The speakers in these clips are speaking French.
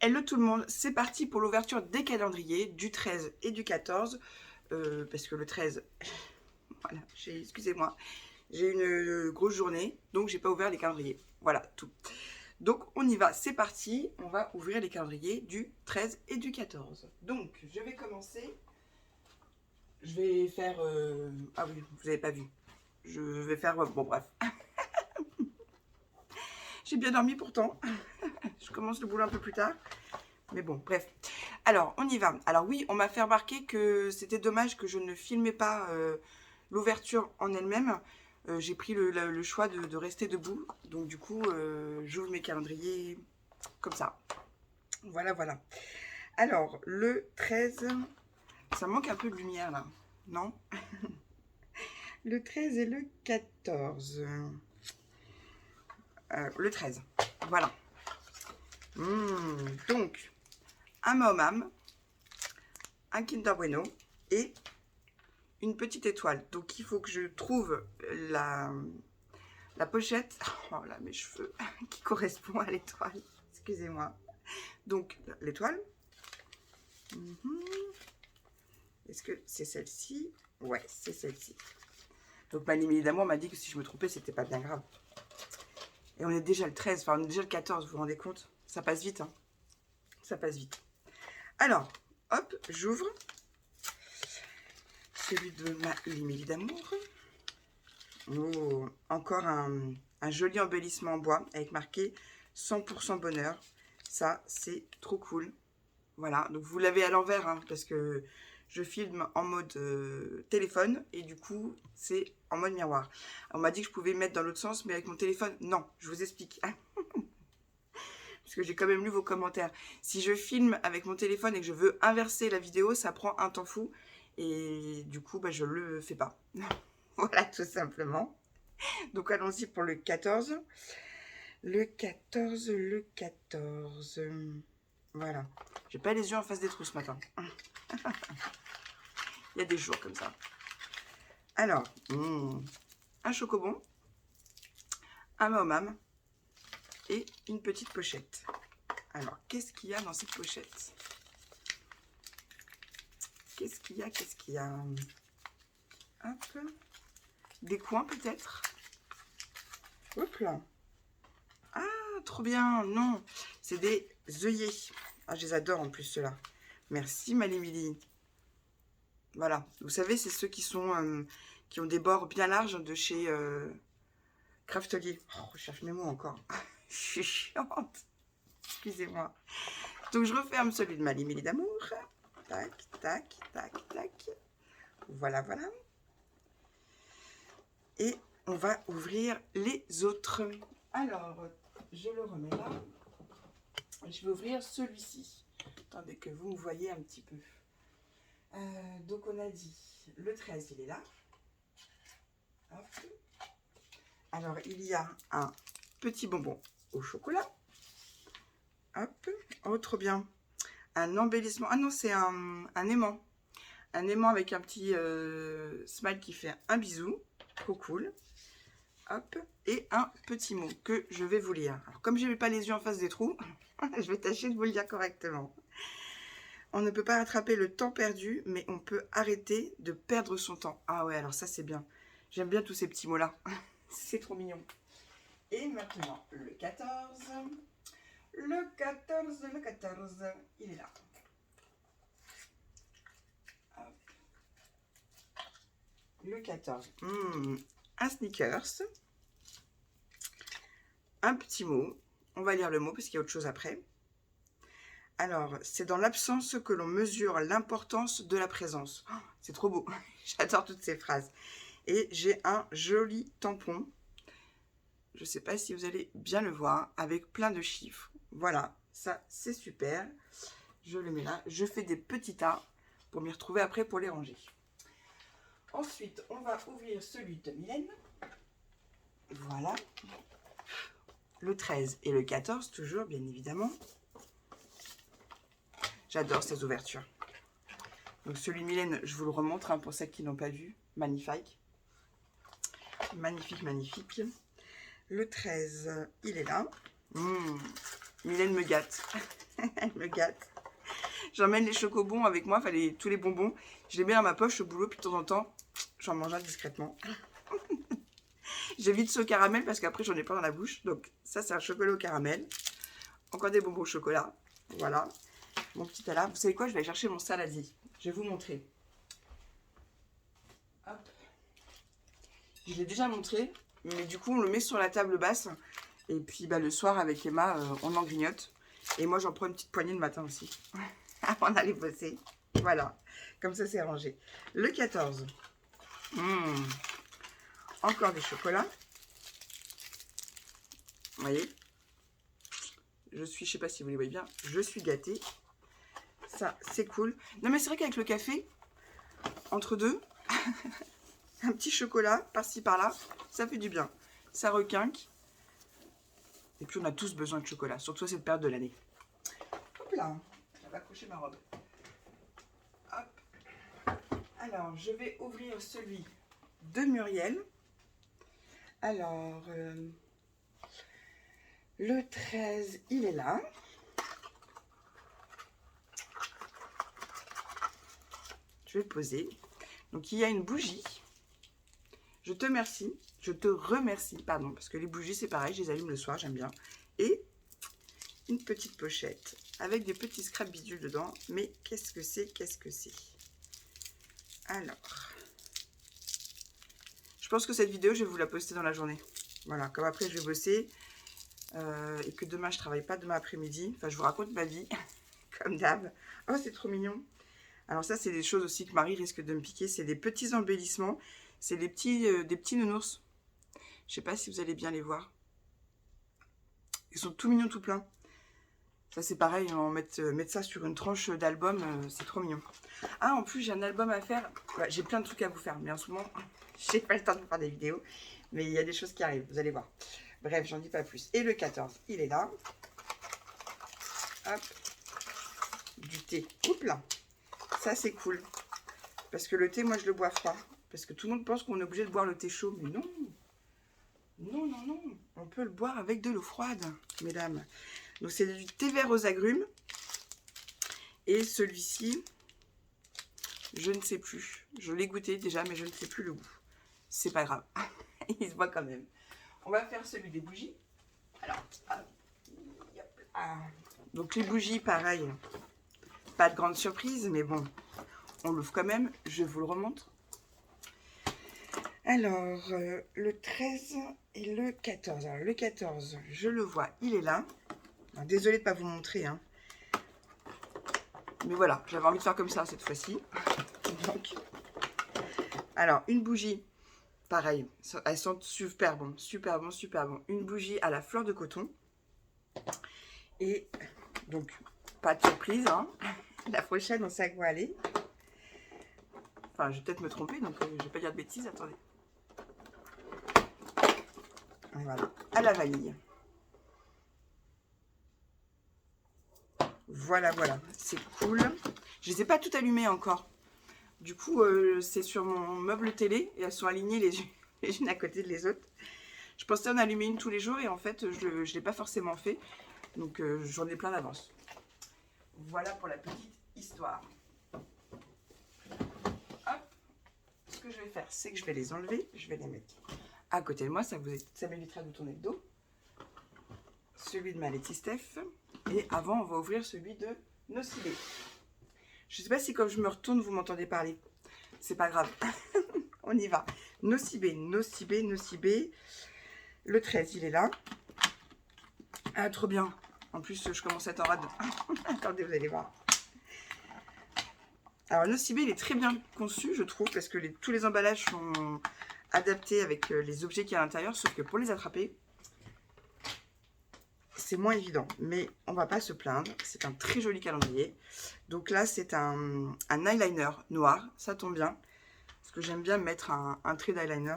Hello tout le monde, c'est parti pour l'ouverture des calendriers du 13 et du 14. Parce que le 13, voilà, excusez-moi, j'ai une grosse journée, donc j'ai pas ouvert les calendriers. Voilà, tout. Donc on y va, c'est parti, on va ouvrir les calendriers du 13 et du 14. Donc je vais commencer, je vais faire... Ah oui, vous n'avez pas vu. Je vais faire... Bon bref. J'ai bien dormi pourtant. Je commence le boulot un peu plus tard. Mais bon, bref. Alors, on y va. Alors oui, on m'a fait remarquer que c'était dommage que je ne filmais pas l'ouverture en elle-même. J'ai pris le choix de rester debout. Donc du coup, j'ouvre mes calendriers comme ça. Voilà, voilà. Alors, le 13, ça manque un peu de lumière là, non? Le 13 et le 14. Le 13, voilà. Donc, un Mahomam, un Kinder Bueno et une petite étoile. Donc, il faut que je trouve la pochette. Oh là, mes cheveux qui correspond à l'étoile. Excusez-moi. Donc, l'étoile. Est-ce que c'est celle-ci? Ouais, c'est celle-ci. Donc, ma limite d'amour m'a dit que si je me trompais, c'était pas bien grave. Et on est déjà le 13, enfin, on est déjà le 14, vous vous rendez compte? Ça passe vite, hein. Ça passe vite. Alors, hop, j'ouvre celui de ma limite d'amour. Oh, encore un joli embellissement en bois avec marqué 100% bonheur. Ça, c'est trop cool. Voilà, donc vous l'avez à l'envers, hein, parce que je filme en mode téléphone et du coup, c'est en mode miroir. On m'a dit que je pouvais mettre dans l'autre sens, mais avec mon téléphone, non, je vous explique. Parce que j'ai quand même lu vos commentaires. Si je filme avec mon téléphone et que je veux inverser la vidéo, ça prend un temps fou. Et du coup, bah, je le fais pas. Voilà, tout simplement. Donc, allons-y pour le 14. Le 14, le 14. Voilà. J'ai pas les yeux en face des trous ce matin. Il y a des jours comme ça. Alors, un chocobon, un Mahomam et une petite pochette. Alors, qu'est-ce qu'il y a dans cette pochette? Qu'est-ce qu'il y a? Qu'est-ce qu'il y a? Hop. Des coins peut-être? Hop là. Ah, trop bien. Non, c'est des œillets. Ah, je les adore en plus ceux-là. Merci Malimili. Voilà. Vous savez, c'est ceux qui sont qui ont des bords bien larges de chez Craftelier. Oh, je cherche mes mots encore. Je suis chiante. Excusez-moi. Donc je referme celui de Malimili d'amour. Tac, tac, tac, tac. Voilà, voilà. Et on va ouvrir les autres. Alors, je le remets là. Je vais ouvrir celui-ci. Attendez que vous me voyez un petit peu. Donc, on a dit le 13, il est là. Hop. Alors, il y a un petit bonbon au chocolat. Hop. Oh, trop bien. Un embellissement. Ah non, c'est un aimant. Un aimant avec un petit smile qui fait un bisou. Trop cool. Hop, et un petit mot que je vais vous lire. Alors, comme je n'ai pas les yeux en face des trous, je vais tâcher de vous le lire correctement. On ne peut pas rattraper le temps perdu, mais on peut arrêter de perdre son temps. Ah ouais, alors ça c'est bien. J'aime bien tous ces petits mots-là. C'est trop mignon. Et maintenant, le 14. Le 14, le 14, il est là. Hop. Le 14. Un sneakers. Un petit mot. On va lire le mot parce qu'il y a autre chose après. Alors, c'est dans l'absence que l'on mesure l'importance de la présence. Oh, c'est trop beau. J'adore toutes ces phrases. Et j'ai un joli tampon. Je ne sais pas si vous allez bien le voir, avec plein de chiffres. Voilà, ça c'est super. Je le mets là. Je fais des petits tas pour m'y retrouver après pour les ranger. Ensuite, on va ouvrir celui de Mylène. Voilà. Le 13 et le 14, toujours, bien évidemment. J'adore ces ouvertures. Donc celui de Mylène, je vous le remontre hein, pour celles qui n'ont pas vu. Magnifique. Magnifique, magnifique. Le 13, il est là. Mylène me gâte. Elle me gâte. J'emmène les chocobons avec moi, enfin tous les bonbons. Je les mets dans ma poche au boulot, puis de temps en temps, j'en mange un discrètement. J'évite ce caramel parce qu'après, j'en ai pas dans la bouche. Donc, ça, c'est un chocolat au caramel. Encore des bonbons au chocolat. Voilà. Mon petit Ala. Vous savez quoi? Je vais aller chercher mon saladier. Je vais vous montrer. Hop. Je l'ai déjà montré. Mais du coup, on le met sur la table basse. Et puis, le soir, avec Emma, on en grignote. Et moi, j'en prends une petite poignée le matin aussi. Avant d'aller bosser. Voilà. Comme ça, c'est rangé. Le 14. Encore des chocolats. Vous voyez? Je sais pas si vous les voyez bien, je suis gâtée. Ça, c'est cool. Non, mais c'est vrai qu'avec le café, entre deux, un petit chocolat par-ci par-là, ça fait du bien. Ça requinque. Et puis, on a tous besoin de chocolat, surtout à cette période de l'année. Hop là, je vais accrocher ma robe. Hop. Alors, je vais ouvrir celui de Muriel. Alors, le 13, il est là. Je vais le poser. Donc, il y a une bougie. Je te remercie, pardon, parce que les bougies, c'est pareil, je les allume le soir, j'aime bien. Et une petite pochette avec des petits scraps bidules dedans. Mais qu'est-ce que c'est? Alors, je pense que cette vidéo, je vais vous la poster dans la journée. Voilà, comme après, je vais bosser. Et que demain, je travaille pas demain après-midi. Enfin, je vous raconte ma vie, comme d'hab. Oh, c'est trop mignon. Alors ça, c'est des choses aussi que Marie risque de me piquer. C'est des petits embellissements. C'est des petits nounours. Je sais pas si vous allez bien les voir. Ils sont tout mignons, tout pleins. Ça, c'est pareil, on va mettre ça sur une tranche d'album. C'est trop mignon. Ah, en plus, j'ai un album à faire. Ouais, j'ai plein de trucs à vous faire. Mais en ce moment, j'ai pas le temps de vous faire des vidéos. Mais il y a des choses qui arrivent, vous allez voir. Bref, j'en dis pas plus. Et le 14, il est là. Hop. Du thé. Oups là. Ça, c'est cool. Parce que le thé, moi, je le bois froid. Parce que tout le monde pense qu'on est obligé de boire le thé chaud. Mais non. Non, non, non. On peut le boire avec de l'eau froide, mesdames. Donc, c'est du thé vert aux agrumes. Et celui-ci, je ne sais plus. Je l'ai goûté déjà, mais je ne sais plus le goût. C'est pas grave. Il se boit quand même. On va faire celui des bougies. Alors, donc les bougies, pareil. Pas de grande surprise, mais bon, on l'ouvre quand même. Je vous le remontre. Alors, le 13 et le 14. Alors, le 14, je le vois, il est là. Alors, désolée de ne pas vous montrer. Hein. Mais voilà, j'avais envie de faire comme ça cette fois-ci. Donc, alors, une bougie, pareil. Elles sentent super bon, super bon, super bon. Une bougie à la fleur de coton. Et donc, pas de surprise. Hein. La prochaine, on sait à quoi aller. Enfin, je vais peut-être me tromper, donc je ne vais pas dire de bêtises. Attendez. Et voilà, à la vanille. Voilà, voilà, c'est cool. Je ne les ai pas toutes allumées encore. Du coup, c'est sur mon meuble télé et elles sont alignées les unes à côté de les autres. Je pensais en allumer une tous les jours et en fait, je ne l'ai pas forcément fait. Donc, j'en ai plein d'avance. Voilà pour la petite histoire. Hop. Ce que je vais faire, c'est que je vais les enlever. Je vais les mettre à côté de moi. Ça m'évitera de tourner le dos. Celui de ma Letty Steph. Et avant, on va ouvrir celui de Nocibé. Je ne sais pas si quand je me retourne, vous m'entendez parler. C'est pas grave. On y va. Nocibé, Nocibé, Nocibé. Le 13, il est là. Ah, trop bien. En plus, je commence à être en rade. Attendez, vous allez voir. Alors, Nocibé, il est très bien conçu, je trouve, parce que tous les emballages sont adaptés avec les objets qu'il y a à l'intérieur, sauf que pour les attraper, c'est moins évident. Mais on va pas se plaindre. C'est un très joli calendrier. Donc là, c'est un eyeliner noir. Ça tombe bien. Parce que j'aime bien mettre un trait d'eyeliner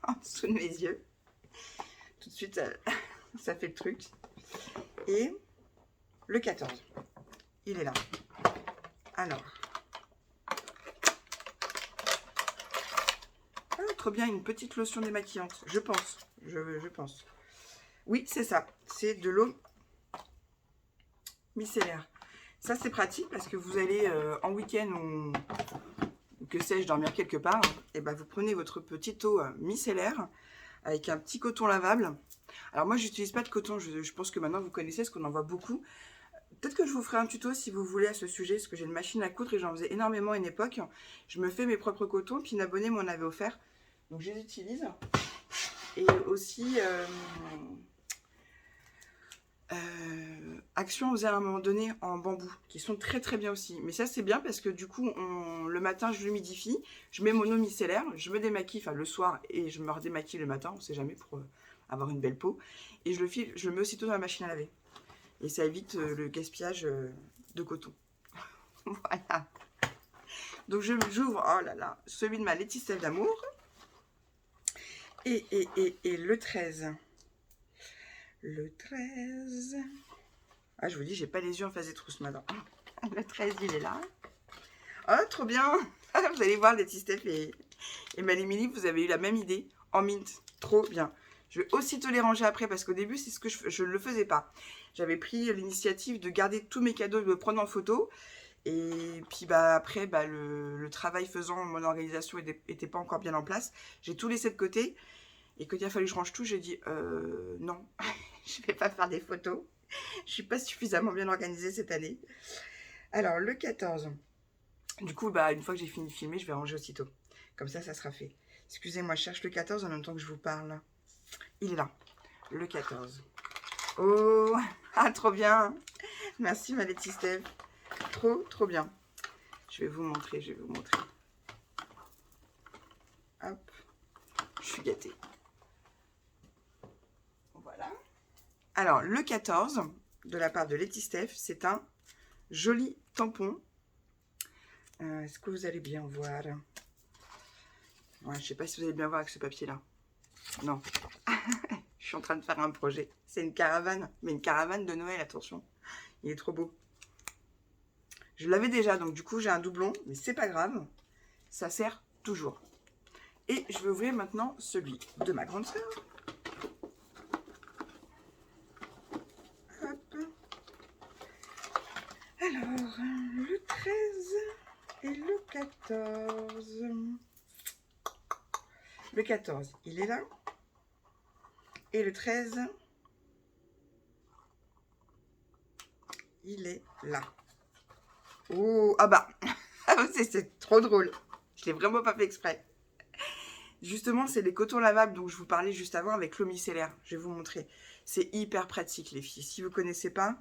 en dessous de mes yeux. Tout de suite, ça fait le truc. Et le 14, il est là. Alors. Ah, trop bien, une petite lotion démaquillante. Je pense. Je pense. Oui, c'est ça. C'est de l'eau micellaire. Ça, c'est pratique parce que vous allez en week-end ou que sais-je, dormir quelque part. Et ben, vous prenez votre petit eau micellaire avec un petit coton lavable. Alors moi, j'utilise pas de coton. Je pense que maintenant, vous connaissez ce qu'on en voit beaucoup. Peut-être que je vous ferai un tuto si vous voulez à ce sujet, parce que j'ai une machine à coudre et j'en faisais énormément à une époque. Je me fais mes propres cotons, puis une abonnée m'en avait offert. Donc, je les utilise. Et aussi... Action osée à un moment donné en bambou qui sont très très bien aussi, mais ça c'est bien parce que du coup le matin je l'humidifie, je mets mon eau micellaire, je me démaquille le soir et je me redémaquille le matin, on sait jamais, pour avoir une belle peau, et je le mets aussitôt dans la machine à laver et ça évite le gaspillage de coton. Voilà, donc j'ouvre, oh là là, celui de ma Letty Steph d'amour et le 13. Le 13. Ah, je vous dis, j'ai pas les yeux en face des trous ce matin. Le 13, il est là. Oh, trop bien. Vous allez voir, Letty Steph et Malimili, vous avez eu la même idée en mint. Trop bien. Je vais aussitôt les ranger après parce qu'au début, c'est ce que je ne le faisais pas. J'avais pris l'initiative de garder tous mes cadeaux, de me prendre en photo. Et puis après, le travail faisant, mon organisation n'était pas encore bien en place. J'ai tout laissé de côté. Et quand il a fallu que je range tout, j'ai dit non, je ne vais pas faire des photos. Je ne suis pas suffisamment bien organisée cette année. Alors, le 14. Du coup, une fois que j'ai fini de filmer, je vais ranger aussitôt. Comme ça sera fait. Excusez-moi, je cherche le 14 en même temps que je vous parle. Il est là, le 14. Oh, ah, trop bien. Merci, ma Letty Steph. Trop, trop bien. Je vais vous montrer, Hop, je suis gâtée. Voilà. Alors, le 14, de la part de Letty Steph, c'est un joli tampon. Est-ce que vous allez bien voir? Ouais, je ne sais pas si vous allez bien voir avec ce papier-là. Non. Je suis en train de faire un projet. C'est une caravane, mais une caravane de Noël, attention. Il est trop beau. Je l'avais déjà, donc du coup, j'ai un doublon, mais c'est pas grave. Ça sert toujours. Et je vais ouvrir maintenant celui de ma grande sœur. Hop. Alors, le 13 et le 14. Le 14, il est là. Et le 13, il est là. Oh, ah bah, c'est trop drôle. Je l'ai vraiment pas fait exprès. Justement, c'est les cotons lavables dont je vous parlais juste avant avec l'eau micellaire. Je vais vous montrer. C'est hyper pratique, les filles. Si vous ne connaissez pas,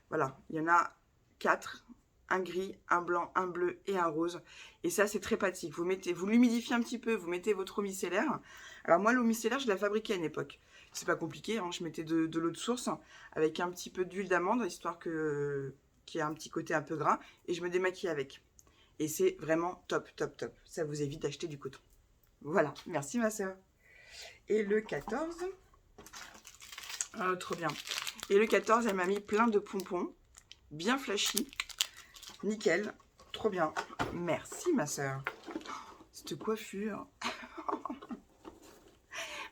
voilà, il y en a 4. Un gris, un blanc, un bleu et un rose. Et ça, c'est très pratique. Vous l'humidifiez un petit peu, vous mettez votre eau micellaire. Alors moi, l'eau micellaire, je la fabriquais à une époque. C'est pas compliqué, hein. Je mettais de l'eau de source avec un petit peu d'huile d'amande, histoire qu'il y ait un petit côté un peu gras. Et je me démaquille avec. Et c'est vraiment top, top, top. Ça vous évite d'acheter du coton. Voilà, merci ma soeur. Et le 14, trop bien. Et le 14, elle m'a mis plein de pompons, bien flashy. Nickel, trop bien. Merci ma soeur. Cette coiffure.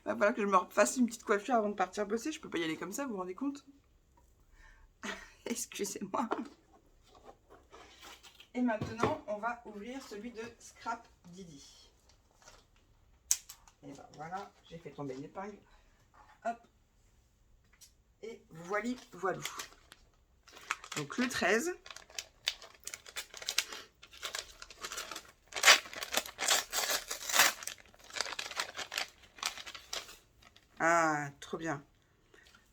Va falloir que je me fasse une petite coiffure avant de partir bosser. Je peux pas y aller comme ça, vous vous rendez compte? Excusez-moi. Et maintenant, on va ouvrir celui de Scrap Didi. Et ben voilà, j'ai fait tomber une épingle. Hop. Et voilà, voilou. Donc le 13. Ah, trop bien.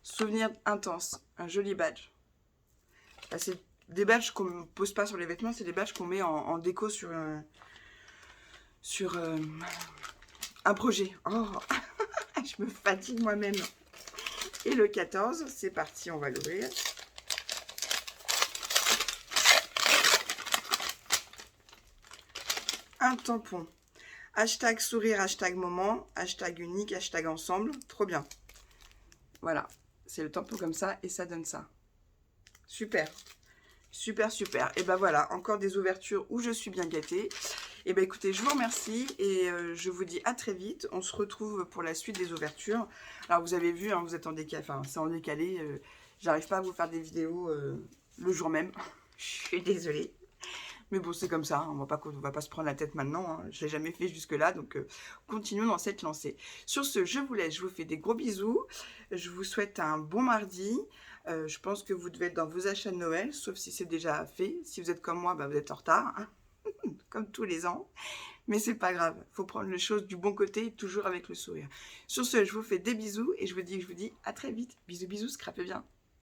Souvenir intense, un joli badge. Là, c'est des badges qu'on ne pose pas sur les vêtements, c'est des badges qu'on met en déco sur un projet. Oh, je me fatigue moi-même. Et le 14, c'est parti, on va l'ouvrir. Un tampon. Hashtag sourire, hashtag moment, hashtag unique, hashtag ensemble. Trop bien. Voilà, c'est le tampon comme ça et ça donne ça. Super. Super, super. Et ben voilà, encore des ouvertures où je suis bien gâtée. Et ben écoutez, je vous remercie et je vous dis à très vite. On se retrouve pour la suite des ouvertures. Alors vous avez vu, hein, vous êtes en décalé, enfin c'est en décalé. J'arrive pas à vous faire des vidéos le jour même. Je suis désolée. Mais bon, c'est comme ça, hein. On va pas se prendre la tête maintenant, hein. Je l'ai jamais fait jusque-là, donc continuons dans cette lancée. Sur ce, je vous laisse, je vous fais des gros bisous. Je vous souhaite un bon mardi. Je pense que vous devez être dans vos achats de Noël, sauf si c'est déjà fait. Si vous êtes comme moi, bah, vous êtes en retard, hein, comme tous les ans. Mais c'est pas grave, faut prendre les choses du bon côté, toujours avec le sourire. Sur ce, je vous fais des bisous et je vous dis à très vite. Bisous, bisous, scrapez bien.